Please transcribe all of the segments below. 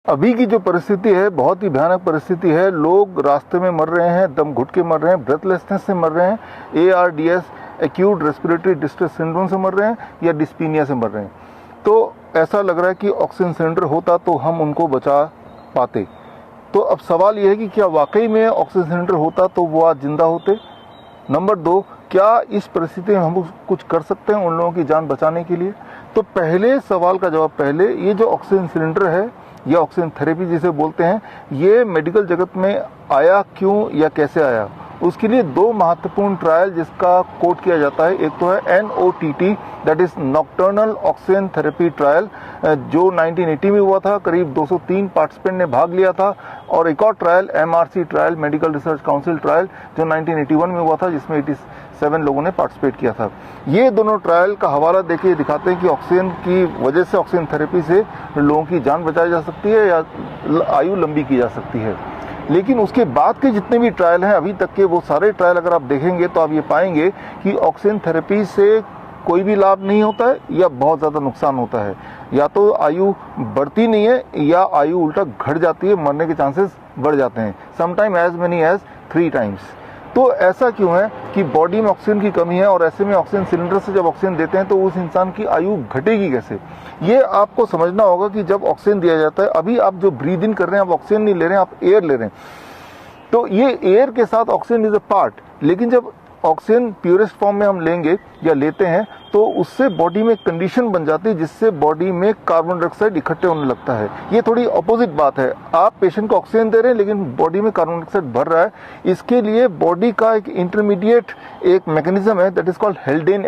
अभी की जो परिस्थिति है बहुत ही भयानक परिस्थिति है। लोग रास्ते में मर रहे हैं, दम घुट के मर रहे हैं, ब्रेथलेसनेस से मर रहे हैं, ARDS acute respiratory distress syndrome से मर रहे हैं या डिस्पीनिया से मर रहे हैं। तो ऐसा लग रहा है कि ऑक्सीजन सिलेंडर होता तो हम उनको बचा पाते। तो अब सवाल यह है कि क्या वाकई में ऑक्सीजन सिलेंडर होता तो वो आज जिंदा होते। नंबर 2, क्या इस परिस्थिति में हम कुछ कर सकते हैं उन लोगों की जान बचाने के लिए। तो पहले सवाल का जवाब पहले, ये जो ऑक्सीजन सिलेंडर है या ऑक्सीजन थेरेपी जिसे बोलते हैं, ये मेडिकल जगत में आया क्यों या कैसे आया। उसके लिए 2 महत्वपूर्ण ट्रायल जिसका कोट किया जाता है, एक तो है NOTT that is nocturnal oxygen therapy trial जो 1980 में हुआ था, करीब 203 पार्टिसिपेंट ने भाग लिया था, और एक और trial MRC trial medical research council trial जो 1981 में हुआ था जिसमें 87 लोगों ने पार्टिसिपेट किया था। ये दोनों ट्रायल का हवाला देखिए दिखाते हैं कि ऑक्सीजन की वजह से, ऑक्सीजन थेरेपी से लोगों की जान बचाई जा सकती है या आयु लंबी की जा सकती है। लेकिन उसके बाद के जितने भी ट्रायल हैं अभी तक के, वो सारे ट्रायल अगर आप देखेंगे तो आप ये पाएंगे कि ऑक्सीजन थेरेपी से कोई भी लाभ नहीं होता है या बहुत ज़्यादा नुकसान होता है। या तो आयु बढ़ती नहीं है या आयु उल्टा घट जाती है, मरने के चांसेस बढ़ जाते हैं, sometime as many as 3 times. तो ऐसा क्यों है कि बॉडी में ऑक्सीजन की कमी है और ऐसे में ऑक्सीजन सिलेंडर से जब ऑक्सीजन देते हैं तो उस इंसान की आयु घटेगी कैसे। ये आपको समझना होगा कि जब ऑक्सीजन दिया जाता है, अभी आप जो ब्रीद इन कर रहे हैं आप ऑक्सीजन नहीं ले रहे हैं, आप एयर ले रहे हैं। तो ये एयर के साथ ऑक्सीजन इज अ पार्ट, लेकिन जब ऑक्सीजन प्योरेस्ट फॉर्म में हम लेंगे या लेते हैं तो उससे बॉडी में कंडीशन बन जाती है जिससे बॉडी में कार्बन डाइऑक्साइड इकट्ठे होने लगता है। ये थोड़ी अपोजिट बात है, आप पेशेंट को ऑक्सीजन दे रहे हैं लेकिन बॉडी में कार्बन डाइऑक्साइड भर रहा है। इसके लिए बॉडी का एक इंटरमीडिएट एक मैकेनिज्म है दैट इज कॉल्ड हेल्डेन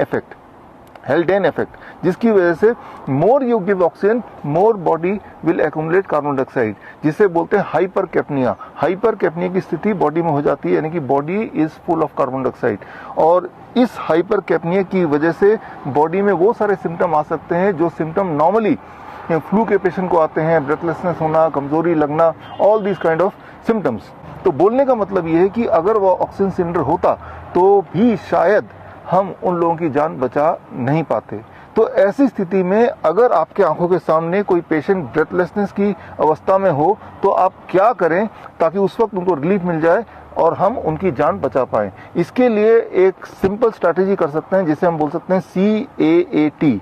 इफेक्ट, जिसकी वजह से more you give oxygen more body will accumulate carbon dioxide, जिसे बोलते हैं हाइपरकैप्निया। हाइपरकैप्निया की स्थिति बॉडी में हो जाती है, यानी कि body is full of carbon dioxide. और इस हाइपरकैप्निया की वजह से बॉडी में वो सारे सिम्टम आ सकते हैं जो सिम्टम नॉर्मली फ्लू के पेशेंट को आते हैं, ब्रेथलेसनेस होना, कमजोरी लगना, all this kind of symptoms. तो बोलने का मतलब ये है कि अगर वो ऑक्सीजन सिलेंडर होता तो भी शायद हम उन लोगों की जान बचा नहीं पाते। तो ऐसी स्थिति में अगर आपके आंखों के सामने कोई पेशेंट ब्रेथलेसनेस की अवस्था में हो तो आप क्या करें ताकि उस वक्त उनको रिलीफ मिल जाए और हम उनकी जान बचा पाएं। इसके लिए एक सिंपल स्ट्रैटेजी कर सकते हैं जिसे हम बोल सकते हैं CAAT।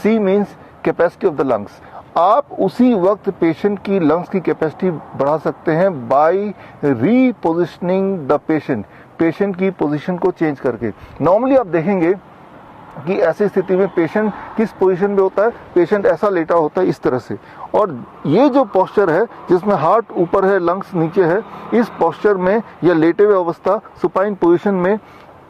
C means capacity of the lungs. आप उसी वक्त पेशेंट की लंग्स की कैपेसिटी बढ़ा सकते हैं बाय रीपोजिशनिंग द पेशेंट की पोजीशन को चेंज करके। नॉर्मली आप देखेंगे कि ऐसी स्थिति में पेशेंट किस पोजीशन में होता है, पेशेंट ऐसा लेटा होता है इस तरह से, और ये जो पोस्चर है जिसमें हार्ट ऊपर है लंग्स नीचे है, इस पोस्चर में या लेटे हुए अवस्था सुपाइन पोजीशन में,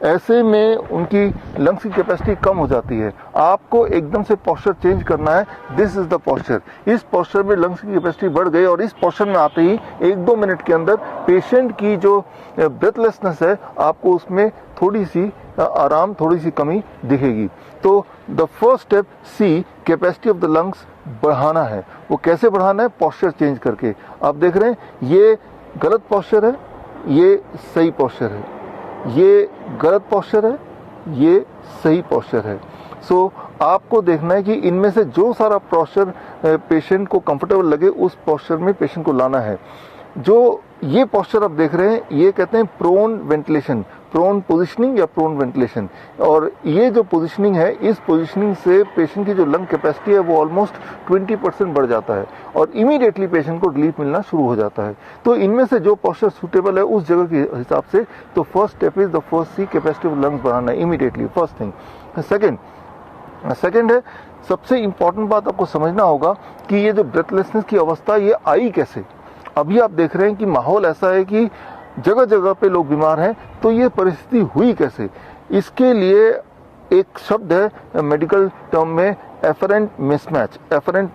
ऐसे में उनकी लंग्स की कैपेसिटी कम हो जाती है। आपको एकदम से पोस्चर चेंज करना है, दिस इज द पोस्चर। इस पोस्चर में लंग्स की कैपेसिटी बढ़ गई और इस पोस्चर में आते ही 1-2 मिनट के अंदर पेशेंट की जो ब्रेथलेसनेस है आपको उसमें थोड़ी सी आराम, थोड़ी सी कमी दिखेगी। तो the first step C, capacity of the lungs बढ़ाना है। वो कैसे बढ़ाना है? पोस्चर चेंज करके। आप देख रहे हैं ये गलत पोस्चर है, ये सही पोस्चर है, ये गलत पोस्चर है, ये सही पोस्चर है। सो आपको देखना है कि इनमें से जो सारा पोस्चर पेशेंट को कंफर्टेबल लगे उस पोस्चर में पेशेंट को लाना है। जो ये पोस्चर आप देख रहे हैं ये कहते हैं प्रोन वेंटिलेशन, प्रोन पोजीशनिंग या प्रोन वेंटिलेशन। और ये जो पोजीशनिंग है, इस पोजीशनिंग से पेशेंट की जो लंग कैपेसिटी है वो ऑलमोस्ट 20% बढ़ जाता है और इमीडिएटली पेशेंट को रिलीफ मिलना शुरू हो जाता है। तो इनमें से जो पोस्चर सूटेबल है उस जगह के हिसाब से, तो first step is the first C, capacity of lungs बढ़ाना इमीडिएटली, फर्स्ट थिंग। सेकेंड है, सबसे इंपॉर्टेंट बात आपको समझना होगा कि ये जो ब्रेथलेसनेस की अवस्था ये आई कैसे। अभी आप देख रहे हैं कि माहौल ऐसा है कि जगह जगह पे लोग बीमार हैं, तो ये परिस्थिति हुई कैसे। इसके लिए एक शब्द है मेडिकल टर्म में एफरेंट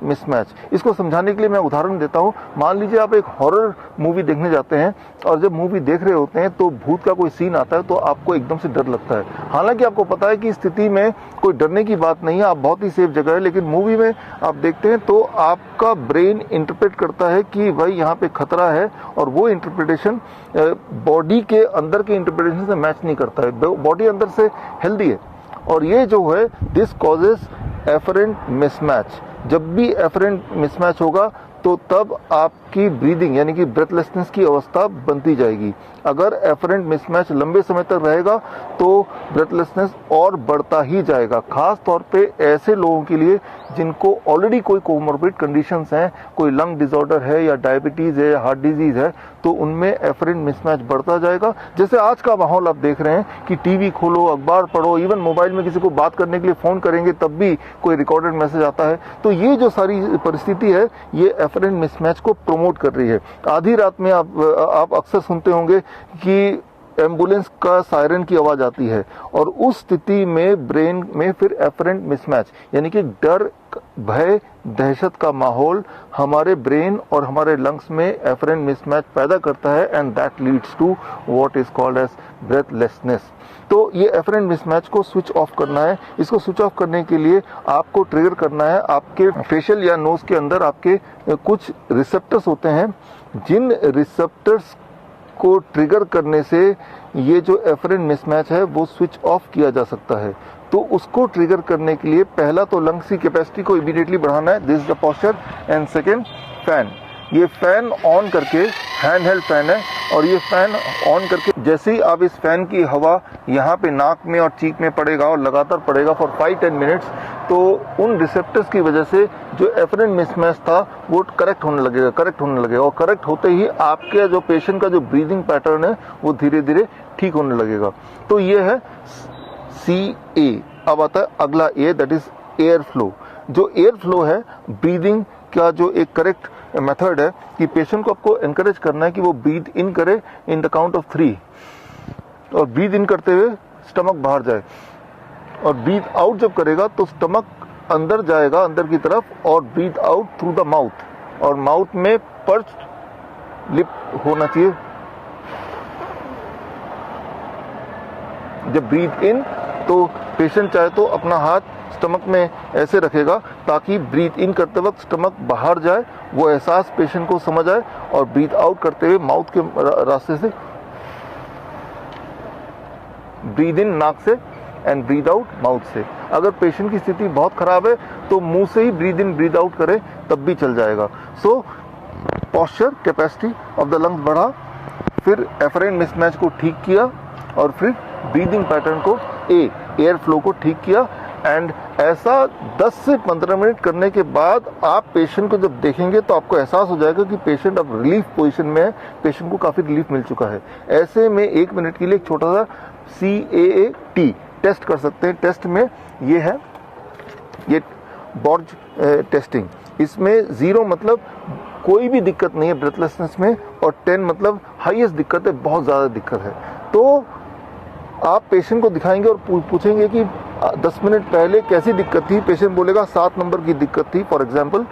मिसमैच। इसको समझाने के लिए मैं उदाहरण देता हूँ। मान लीजिए आप एक हॉरर मूवी देखने जाते हैं और जब मूवी देख रहे होते हैं तो भूत का कोई सीन आता है तो आपको एकदम से डर लगता है। हालांकि आपको पता है कि स्थिति में कोई डरने की बात नहीं है, आप बहुत ही सेफ जगह है, लेकिन मूवी में आप देखते हैं तो आपका ब्रेन इंटरप्रेट करता है कि भाई यहाँ पे खतरा है, और वो इंटरप्रिटेशन बॉडी के अंदर के इंटरप्रिटेशन से मैच नहीं करता है। बॉडी अंदर से हेल्दी है और ये जो है दिस कॉजेस एफरेंट मिसमैच। जब भी एफरेंट मिसमैच होगा तो तब आपकी ब्रीदिंग यानी कि ब्रेथलेसनेस की अवस्था बनती जाएगी। अगर एफरेंट मिसमैच लंबे समय तक रहेगा तो ब्रेथलेसनेस और बढ़ता ही जाएगा, खास तौर पे ऐसे लोगों के लिए जिनको ऑलरेडी कोई कोमोर्बिड कंडीशंस हैं, कोई लंग डिसऑर्डर है या डायबिटीज है या हार्ट डिजीज है, तो उनमें एफरेंट मिसमैच बढ़ता जाएगा। जैसे आज का माहौल आप देख रहे हैं कि टीवी खोलो, अखबार पढ़ो, इवन मोबाइल में किसी को बात करने के लिए फोन करेंगे तब भी कोई रिकॉर्डेड मैसेज आता है। तो ये जो सारी परिस्थिति है ये एफरेंट मिसमैच को प्रमोट कर रही है। आधी रात में आप अक्सर सुनते होंगे कि एम्बुलेंस का सायरन की आवाज आती है और उस स्थिति में ब्रेन में फिर एफरेंट मिसमैच यानी कि डर, भय, दहशत का माहौल हमारे ब्रेन और हमारे लंग्स में एफरेंट मिसमैच पैदा करता है and that leads to what is called as breathlessness. तो ये एफरेंट मिसमैच को स्विच ऑफ करना है। इसको स्विच ऑफ करने के लिए आपको ट्रिगर करना है, आपके फेशियल या नोज के अंदर आपके कुछ रिसेप्टर्स होते हैं, जिन रिसेप्टर्स को ट्रिगर करने से ये जो एफरेंट मिसमैच है वो स्विच ऑफ किया जा सकता है। तो उसको ट्रिगर करने के लिए पहला तो लंग्स की कैपेसिटी को इमीडिएटली बढ़ाना है, this is the posture, and second fan. ये फैन ऑन करके, हैंड हेल्ड फैन है, और ये फैन ऑन करके जैसे ही आप इस फैन की हवा यहाँ पे नाक में और चीक में पड़ेगा और लगातार पड़ेगा फॉर 5-10 मिनट्स, तो उन रिसेप्टर्स की वजह से जो एफरेंट मिसमैच था वो करेक्ट होने लगेगा और करेक्ट होते ही आपके जो पेशेंट का जो ब्रीदिंग पैटर्न है वो धीरे धीरे ठीक होने लगेगा। तो ये है CA। अब आता है अगला A, that is air flow. जो एयर फ्लो है, ब्रीदिंग का जो एक करेक्ट मेथड है कि पेशेंट को आपको एनकरेज करना है कि वो ब्रीथ इन करे इन द काउंट ऑफ 3, और ब्रीथ इन करते हुए स्टमक बाहर जाए, और ब्रीथ आउट जब करेगा तो स्टमक अंदर जाएगा अंदर की तरफ, और breathe out through the mouth, और माउथ में पर्च्ड लिप होना चाहिए। जब ब्रीथ इन तो पेशेंट चाहे तो अपना हाथ स्टमक में ऐसे रखेगा ताकि ब्रीथ इन करते वक्त स्टमक बाहर जाए, वो एहसास पेशेंट को समझ आए, और ब्रीथ आउट करते हुए माउथ के रास्ते से ब्रीथ इन नाक से एंड ब्रीथ आउट माउथ से। अगर पेशेंट की स्थिति बहुत खराब है तो मुंह से ही ब्रीथ इन ब्रीथ आउट करे तब भी चल जाएगा। So posture, capacity of the lungs बढ़ा, फिर एफरेंट मिसमैच को ठीक किया, और फिर ब्रीदिंग पैटर्न को एयर फ्लो को ठीक किया। एंड ऐसा 10 से 15 मिनट करने के बाद आप पेशेंट को जब देखेंगे तो आपको एहसास हो जाएगा कि पेशेंट अब रिलीफ पोजीशन में है, पेशेंट को काफी रिलीफ मिल चुका है। ऐसे में 1 मिनट के लिए एक छोटा सा CAAT टेस्ट कर सकते हैं। टेस्ट में ये है, ये बॉर्ज टेस्टिंग। इसमें 0 मतलब कोई भी दिक्कत नहीं है ब्रेथलेसनेस में, और 10 मतलब हाईएस्ट दिक्कत है, बहुत ज्यादा दिक्कत है। तो आप पेशेंट को दिखाएंगे और पूछेंगे कि 10 मिनट पहले कैसी दिक्कत थी, पेशेंट बोलेगा 7 नंबर की दिक्कत थी फॉर एग्जांपल,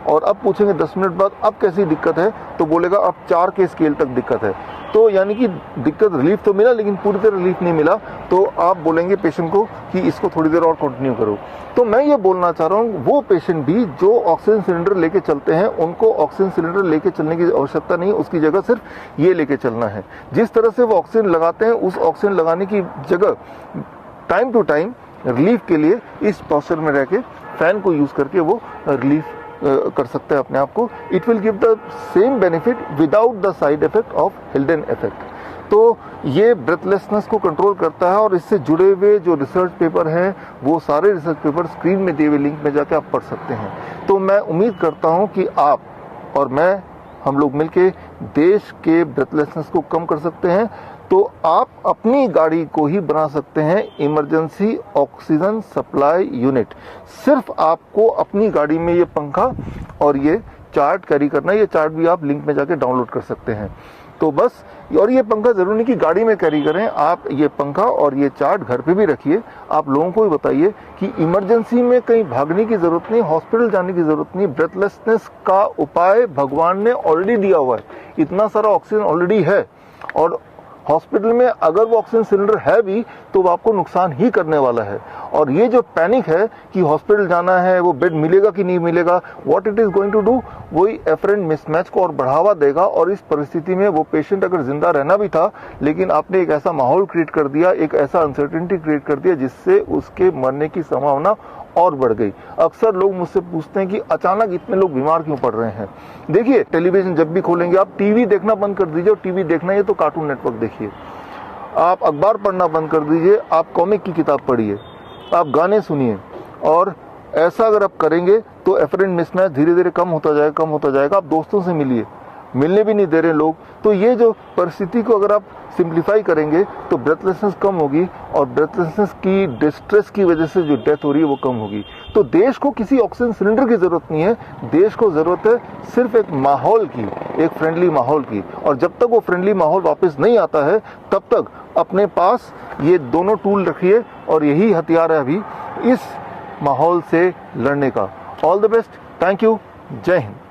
और अब पूछेंगे 10 मिनट बाद अब कैसी दिक्कत है, तो बोलेगा अब 4 के स्केल तक दिक्कत है। तो यानी कि दिक्कत, रिलीफ तो मिला लेकिन पूरी तरह रिलीफ नहीं मिला, तो आप बोलेंगे पेशेंट को कि इसको थोड़ी देर और कंटिन्यू करो। तो मैं ये बोलना चाह रहा हूँ, वो पेशेंट भी जो ऑक्सीजन सिलेंडर लेके चलते हैं उनको ऑक्सीजन सिलेंडर लेके चलने की आवश्यकता नहीं है, उसकी जगह सिर्फ ये लेके चलना है। जिस तरह से वो ऑक्सीजन लगाते हैं उस ऑक्सीजन लगाने की जगह टाइम टू टाइम रिलीफ के लिए इस पोस्चर में रह के फैन को यूज करके वो रिलीफ कर सकते हैं अपने आप को। It will give the same benefit without the side effect of Haldane effect. तो ये ब्रेथलेसनेस को कंट्रोल करता है, और इससे जुड़े हुए जो रिसर्च पेपर हैं वो सारे रिसर्च पेपर स्क्रीन में दिए हुए लिंक में जाके आप पढ़ सकते हैं। तो मैं उम्मीद करता हूं कि आप और मैं, हम लोग मिलके देश के ब्रेथलेसनेस को कम कर सकते हैं। तो आप अपनी गाड़ी को ही बना सकते हैं इमरजेंसी ऑक्सीजन सप्लाई यूनिट। सिर्फ आपको अपनी गाड़ी में ये पंखा और ये चार्ट कैरी करना है। ये चार्ट भी आप लिंक में जाके डाउनलोड कर सकते हैं। तो बस, और ये पंखा जरूरी नहीं कि गाड़ी में कैरी करें, आप ये पंखा और ये चार्ट घर पे भी रखिए। आप लोगों को भी बताइए कि इमरजेंसी में कहीं भागने की जरूरत नहीं, हॉस्पिटल जाने की जरूरत नहीं। ब्रेथलेसनेस का उपाय भगवान ने ऑलरेडी दिया हुआ है, इतना सारा ऑक्सीजन ऑलरेडी है, और हॉस्पिटल में अगर वो ऑक्सीजन सिलेंडर है भी तो वो आपको नुकसान ही करने वाला है। और ये जो पैनिक है कि हॉस्पिटल जाना है, वो बेड मिलेगा कि नहीं मिलेगा, what it is going to do, वही एफरेंट मिसमैच को और बढ़ावा देगा। और इस परिस्थिति में वो पेशेंट अगर जिंदा रहना भी था, लेकिन आपने एक ऐसा माहौल क्रिएट कर दिया, एक ऐसा अनसर्टेनिटी क्रिएट कर दिया जिससे उसके मरने की संभावना और बढ़ गई। अक्सर लोग मुझसे पूछते हैं कि अचानक इतने लोग बीमार क्यों पड़ रहे हैं। देखिए, टेलीविजन जब भी खोलेंगे, आप टीवी देखना बंद कर दीजिए, और टीवी देखना है तो कार्टून नेटवर्क देखिए, आप अखबार पढ़ना बंद कर दीजिए, आप कॉमिक की किताब पढ़िए, आप गाने सुनिए। और ऐसा अगर आप करेंगे तो एफरेंट मिसमैच धीरे धीरे कम होता जाएगा। आप दोस्तों से मिलिए, मिलने भी नहीं दे रहे लोग। तो ये जो परिस्थिति को अगर आप सिंप्लीफाई करेंगे तो ब्रेथलेसनेस कम होगी, और ब्रेथलेसनेस की डिस्ट्रेस की वजह से जो डेथ हो रही है वो कम होगी। तो देश को किसी ऑक्सीजन सिलेंडर की जरूरत नहीं है, देश को जरूरत है सिर्फ एक माहौल की, एक फ्रेंडली माहौल की। और जब तक वो फ्रेंडली माहौल वापस नहीं आता है, तब तक अपने पास ये दोनों टूल रखिए, और यही हथियार है अभी इस माहौल से लड़ने का। All the best, thank you, जय हिंद।